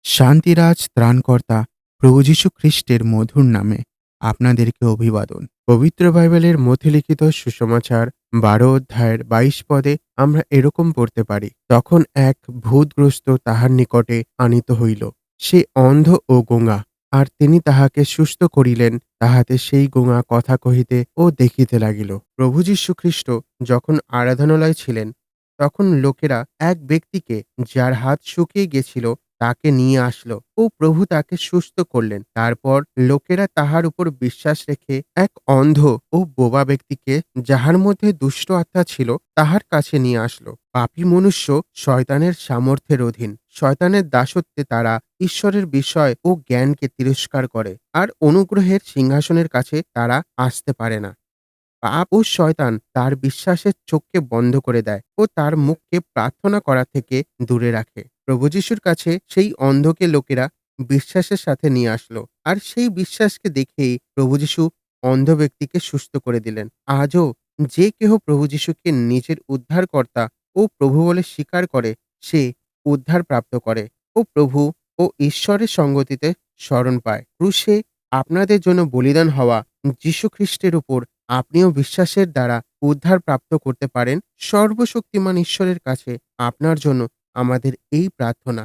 শান্তিরাজ ত্রাণকর্তা প্রভু যীশু খ্রিস্টের মধুর নামে আপনাদেরকে অভিবাদন। পবিত্র বাইবেলের মধ্যে লিখিত সুসমাচার ১২ অধ্যায়ের ২২ পদে আমরা এরকম পড়তে পারি, তখন এক ভূতগ্রস্ত তাহার নিকটে আনিত হইল। সে অন্ধ ও গোঙা, আর তিনি তাহাকে সুস্থ করিলেন, তাহাতে সেই গোঙা কথা কহিতে ও দেখিতে লাগিল। প্রভু যীশু খ্রিস্ট যখন আরাধনালয়ে ছিলেন, তখন লোকেরা এক ব্যক্তিকে, যার হাত শুকিয়ে গেছিল, তাকে নিয়ে আসলো ও প্রভু তাকে সুস্থ করলেন। তারপর লোকেরা তাহার উপর বিশ্বাস রেখে এক অন্ধ ও বোবা ব্যক্তিকে, যাহার মধ্যে দুষ্ট আত্মা ছিল, তাহার কাছে নিয়ে আসলো। পাপী মনুষ্য শয়তানের সামর্থ্যের অধীন। শয়তানের দাসত্বে তারা ঈশ্বরের বিষয় ও জ্ঞানকে তিরস্কার করে, আর অনুগ্রহের সিংহাসনের কাছে তারা আসতে পারে না। পাপ ও শয়তান তার বিশ্বাসের চোখকে বন্ধ করে দেয় ও তার মুখকে প্রার্থনা করা থেকে দূরে রাখে। প্রভু যীশুর কাছে সেই অন্ধকে লোকেরা বিশ্বাসের সাথে নিয়ে আসলো, আর সেই বিশ্বাসকে দেখেই প্রভু যীশু অন্ধ ব্যক্তিকে সুস্থ করে দিলেন। আজও যে কেহ প্রভু যীশুকে নিজের উদ্ধারকর্তা ও প্রভু বলে স্বীকার করে, সে উদ্ধার প্রাপ্ত করে ও প্রভু ও ঈশ্বরের সঙ্গতিতে শরণ পায়। ক্রুশে আপনাদের জন্য বলিদান হওয়া যীশু খ্রিস্টের উপর আপনিও বিশ্বাসের দ্বারা উদ্ধার প্রাপ্ত করতে পারেন। সর্বশক্তিমান ঈশ্বরের কাছে আপনার জন্য আমাদের এই প্রার্থনা।